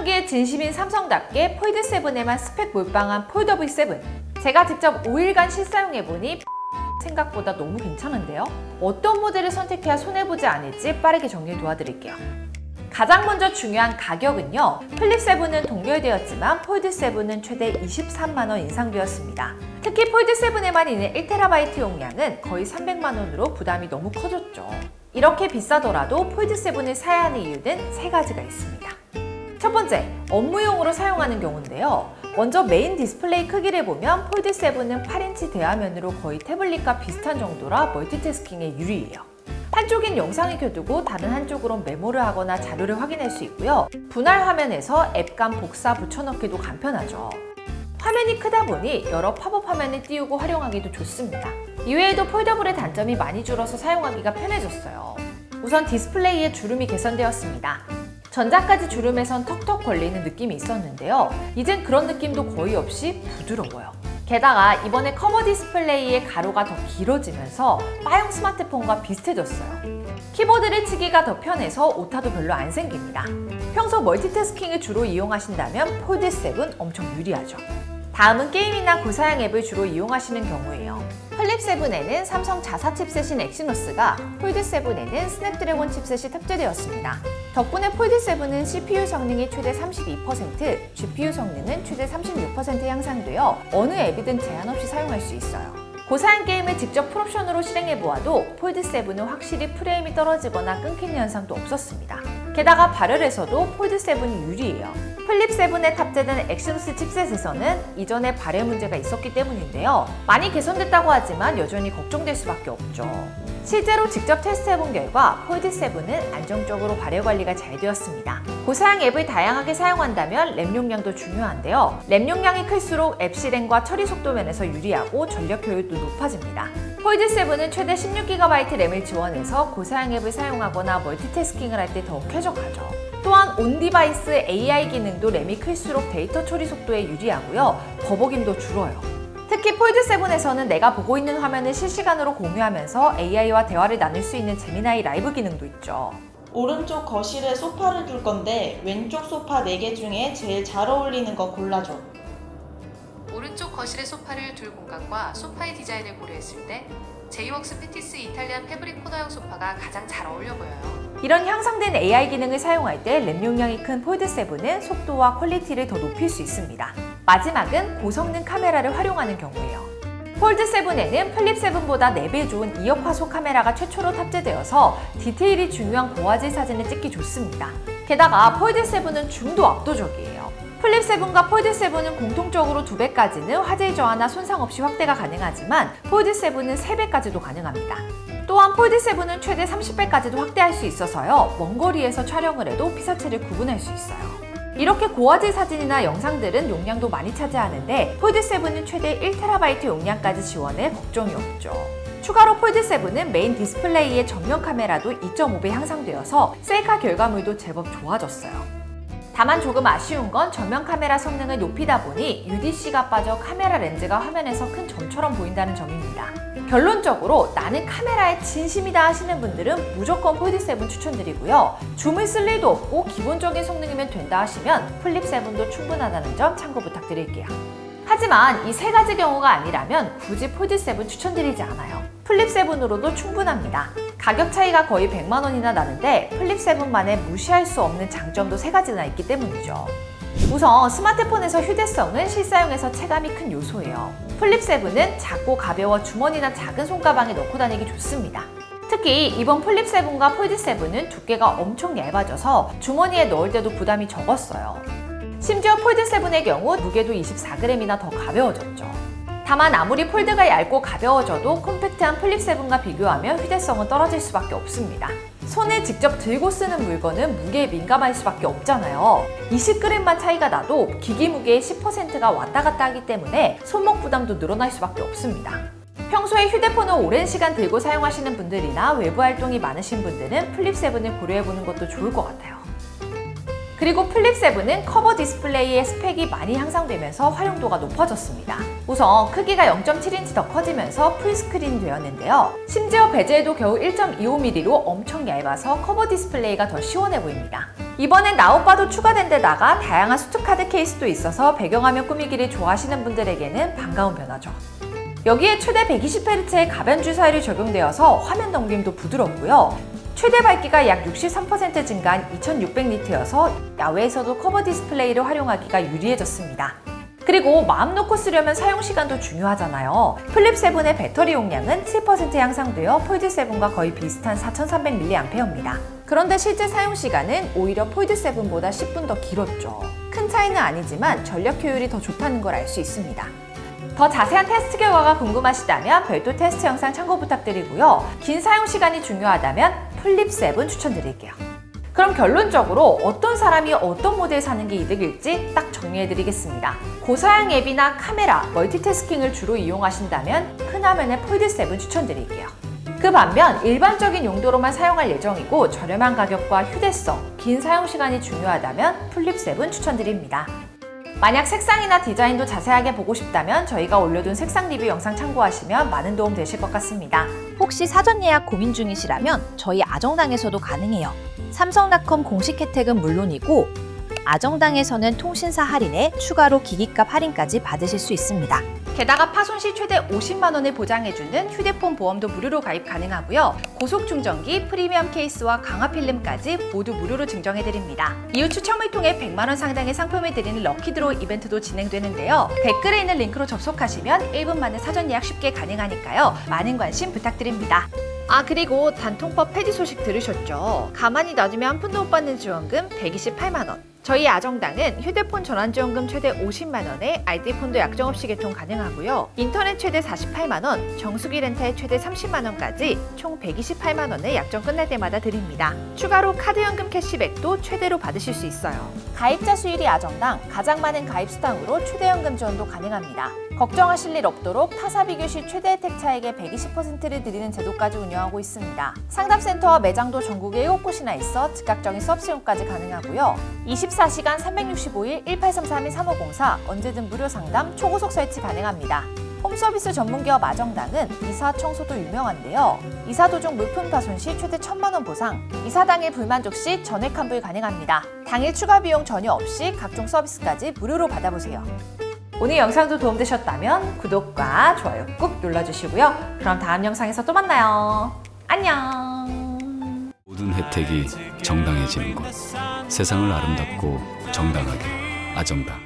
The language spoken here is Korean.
사용하기에 진심인 삼성답게 폴드7에만 스펙 몰빵한 폴더블 7. 제가 직접 5일간 실사용해보니 생각보다 너무 괜찮은데요? 어떤 모델을 선택해야 손해보지 않을지 빠르게 정리 도와드릴게요. 가장 먼저 중요한 가격은요. 플립7은 동결되었지만 폴드7은 최대 23만원 인상되었습니다. 특히 폴드7에만 있는 1TB 용량은 거의 300만원으로 부담이 너무 커졌죠. 이렇게 비싸더라도 폴드7을 사야 하는 이유는 세 가지가 있습니다. 첫 번째, 업무용으로 사용하는 경우인데요. 먼저 메인 디스플레이 크기를 보면 폴드7은 8인치 대화면으로 거의 태블릿과 비슷한 정도라 멀티태스킹에 유리해요. 한쪽엔 영상을 켜두고 다른 한쪽으론 메모를 하거나 자료를 확인할 수 있고요. 분할 화면에서 앱 간 복사 붙여넣기도 간편하죠. 화면이 크다 보니 여러 팝업 화면을 띄우고 활용하기도 좋습니다. 이외에도 폴더블의 단점이 많이 줄어서 사용하기가 편해졌어요. 우선 디스플레이의 주름이 개선되었습니다. 전자까지 주름에선 턱턱 걸리는 느낌이 있었는데요. 이젠 그런 느낌도 거의 없이 부드러워요. 게다가 이번에 커버 디스플레이의 가로가 더 길어지면서 바형 스마트폰과 비슷해졌어요. 키보드를 치기가 더 편해서 오타도 별로 안 생깁니다. 평소 멀티태스킹을 주로 이용하신다면 폴드7 엄청 유리하죠. 다음은 게임이나 고사양 앱을 주로 이용하시는 경우예요. 플립7에는 삼성 자사 칩셋인 엑시노스가 폴드7에는 스냅드래곤 칩셋이 탑재되었습니다. 덕분에 폴드7은 CPU 성능이 최대 32%, GPU 성능은 최대 36% 향상되어 어느 앱이든 제한 없이 사용할 수 있어요. 고사양 게임을 직접 풀옵션으로 실행해보아도 폴드7은 확실히 프레임이 떨어지거나 끊기는 현상도 없었습니다. 게다가 발열에서도 폴드7이 유리해요. 플립7에 탑재된 엑시노스 칩셋에서는 이전에 발열 문제가 있었기 때문인데요. 많이 개선됐다고 하지만 여전히 걱정될 수밖에 없죠. 실제로 직접 테스트해본 결과 폴드7은 안정적으로 발열 관리가 잘 되었습니다. 고사양 앱을 다양하게 사용한다면 램 용량도 중요한데요. 램 용량이 클수록 앱 실행과 처리 속도 면에서 유리하고 전력 효율도 높아집니다. 폴드7은 최대 16GB 램을 지원해서 고사양 앱을 사용하거나 멀티태스킹을 할 때 더욱 쾌적하죠. 또한 온디바이스 AI 기능도 램이 클수록 데이터 처리 속도에 유리하고요. 버벅임도 줄어요. 특히 폴드7에서는 내가 보고 있는 화면을 실시간으로 공유하면서 AI와 대화를 나눌 수 있는 제미나이 라이브 기능도 있죠. 오른쪽 거실에 소파를 둘 건데 왼쪽 소파 4개 중에 제일 잘 어울리는 거 골라줘. 오른쪽 거실에 소파를 둘 공간과 소파의 디자인을 고려했을 때 제이웍스 페티스 이탈리안 패브릭 코너형 소파가 가장 잘 어울려 보여요. 이런 향상된 AI 기능을 사용할 때 램 용량이 큰 폴드7은 속도와 퀄리티를 더 높일 수 있습니다. 마지막은 고성능 카메라를 활용하는 경우예요. 폴드7에는 플립7보다 4배 좋은 2억 화소 카메라가 최초로 탑재되어서 디테일이 중요한 고화질 사진을 찍기 좋습니다. 게다가 폴드7은 줌도 압도적이에요. 플립7과 폴드7은 공통적으로 2배까지는 화질 저하나 손상 없이 확대가 가능하지만 폴드7은 3배까지도 가능합니다. 또한 폴드7은 최대 30배까지도 확대할 수 있어서요. 먼 거리에서 촬영을 해도 피사체를 구분할 수 있어요. 이렇게 고화질 사진이나 영상들은 용량도 많이 차지하는데 폴드7은 최대 1TB 용량까지 지원해 걱정이 없죠. 추가로 폴드7은 메인 디스플레이의 전면 카메라도 2.5배 향상되어서 셀카 결과물도 제법 좋아졌어요. 다만 조금 아쉬운 건 전면 카메라 성능을 높이다 보니 UDC가 빠져 카메라 렌즈가 화면에서 큰 점처럼 보인다는 점입니다. 결론적으로 나는 카메라에 진심이다 하시는 분들은 무조건 폴드7 추천드리고요. 줌을 쓸 일도 없고 기본적인 성능이면 된다 하시면 플립7도 충분하다는 점 참고 부탁드릴게요. 하지만 이 세 가지 경우가 아니라면 굳이 폴드7 추천드리지 않아요. 플립7으로도 충분합니다. 가격 차이가 거의 100만 원이나 나는데 플립7만의 무시할 수 없는 장점도 세 가지나 있기 때문이죠. 우선 스마트폰에서 휴대성은 실사용에서 체감이 큰 요소예요. 플립7은 작고 가벼워 주머니나 작은 손가방에 넣고 다니기 좋습니다. 특히 이번 플립7과 폴드7은 두께가 엄청 얇아져서 주머니에 넣을 때도 부담이 적었어요. 심지어 폴드7의 경우 무게도 24g이나 더 가벼워졌죠. 다만 아무리 폴드가 얇고 가벼워져도 컴팩트한 플립7과 비교하면 휴대성은 떨어질 수밖에 없습니다. 손에 직접 들고 쓰는 물건은 무게에 민감할 수밖에 없잖아요. 20g만 차이가 나도 기기 무게의 10%가 왔다 갔다 하기 때문에 손목 부담도 늘어날 수밖에 없습니다. 평소에 휴대폰을 오랜 시간 들고 사용하시는 분들이나 외부 활동이 많으신 분들은 플립7을 고려해보는 것도 좋을 것 같아요. 그리고 플립7은 커버 디스플레이의 스펙이 많이 향상되면서 활용도가 높아졌습니다. 우선 크기가 0.7인치 더 커지면서 풀스크린이 되었는데요. 심지어 베젤도 겨우 1.25mm로 엄청 얇아서 커버 디스플레이가 더 시원해 보입니다. 이번엔 나웃바도 추가된 데다가 다양한 수트카드 케이스도 있어서 배경화면 꾸미기를 좋아하시는 분들에게는 반가운 변화죠. 여기에 최대 120Hz의 가변 주사율이 적용되어서 화면 넘김도 부드럽고요. 최대 밝기가 약 63% 증가한 2600니트여서 야외에서도 커버 디스플레이를 활용하기가 유리해졌습니다. 그리고 마음 놓고 쓰려면 사용시간도 중요하잖아요. 플립 7의 배터리 용량은 7% 향상되어 폴드 7과 거의 비슷한 4300mAh입니다. 그런데 실제 사용시간은 오히려 폴드 7보다 10분 더 길었죠. 큰 차이는 아니지만 전력 효율이 더 좋다는 걸 알 수 있습니다. 더 자세한 테스트 결과가 궁금하시다면 별도 테스트 영상 참고 부탁드리고요. 긴 사용시간이 중요하다면 플립 7 추천드릴게요. 그럼 결론적으로 어떤 사람이 어떤 모델 사는 게 이득일지 딱 정리해드리겠습니다. 고사양 앱이나 카메라, 멀티태스킹을 주로 이용하신다면 큰 화면의 폴드 7 추천드릴게요. 그 반면 일반적인 용도로만 사용할 예정이고 저렴한 가격과 휴대성, 긴 사용시간이 중요하다면 플립 7 추천드립니다. 만약 색상이나 디자인도 자세하게 보고 싶다면 저희가 올려둔 색상 리뷰 영상 참고하시면 많은 도움 되실 것 같습니다. 혹시 사전 예약 고민 중이시라면 저희 아정당에서도 가능해요. 삼성닷컴 공식 혜택은 물론이고 아정당에서는 통신사 할인에 추가로 기기값 할인까지 받으실 수 있습니다. 게다가 파손 시 최대 50만 원을 보장해주는 휴대폰 보험도 무료로 가입 가능하고요. 고속 충전기, 프리미엄 케이스와 강화 필름까지 모두 무료로 증정해드립니다. 이후 추첨을 통해 100만 원 상당의 상품을 드리는 럭키드로우 이벤트도 진행되는데요. 댓글에 있는 링크로 접속하시면 1분 만에 사전 예약 쉽게 가능하니까요. 많은 관심 부탁드립니다. 아, 그리고 단통법 폐지 소식 들으셨죠? 가만히 놔두면 한 푼도 못 받는 지원금 128만 원. 저희 아정당은 휴대폰 전환지원금 최대 50만 원에 알뜰폰도 약정 없이 개통 가능하고요. 인터넷 최대 48만 원, 정수기 렌탈 최대 30만 원까지 총 128만 원을 약정 끝날 때마다 드립니다. 추가로 카드연금 캐시백도 최대로 받으실 수 있어요. 가입자 수일이 아정당 가장 많은 가입 수당으로 최대연금 지원도 가능합니다. 걱정하실 일 없도록 타사 비교 시 최대 혜택 차액의 120%를 드리는 제도까지 운영하고 있습니다. 상담센터와 매장도 전국에 7곳이나 있어 즉각적인 서비스용까지 가능하고요. 24시간 365일 1833-3504 언제든 무료 상담, 초고속 설치 가능합니다. 홈서비스 전문기업 아정당은 이사 청소도 유명한데요. 이사 도중 물품 파손 시 최대 1000만 원 보상, 이사 당일 불만족 시 전액 환불 가능합니다. 당일 추가 비용 전혀 없이 각종 서비스까지 무료로 받아보세요. 오늘 영상도 도움되셨다면 구독과 좋아요 꾹 눌러주시고요. 그럼 다음 영상에서 또 만나요. 안녕. 모든 혜택이 정당해지는 곳. 세상을 아름답고 정당하게 아정당.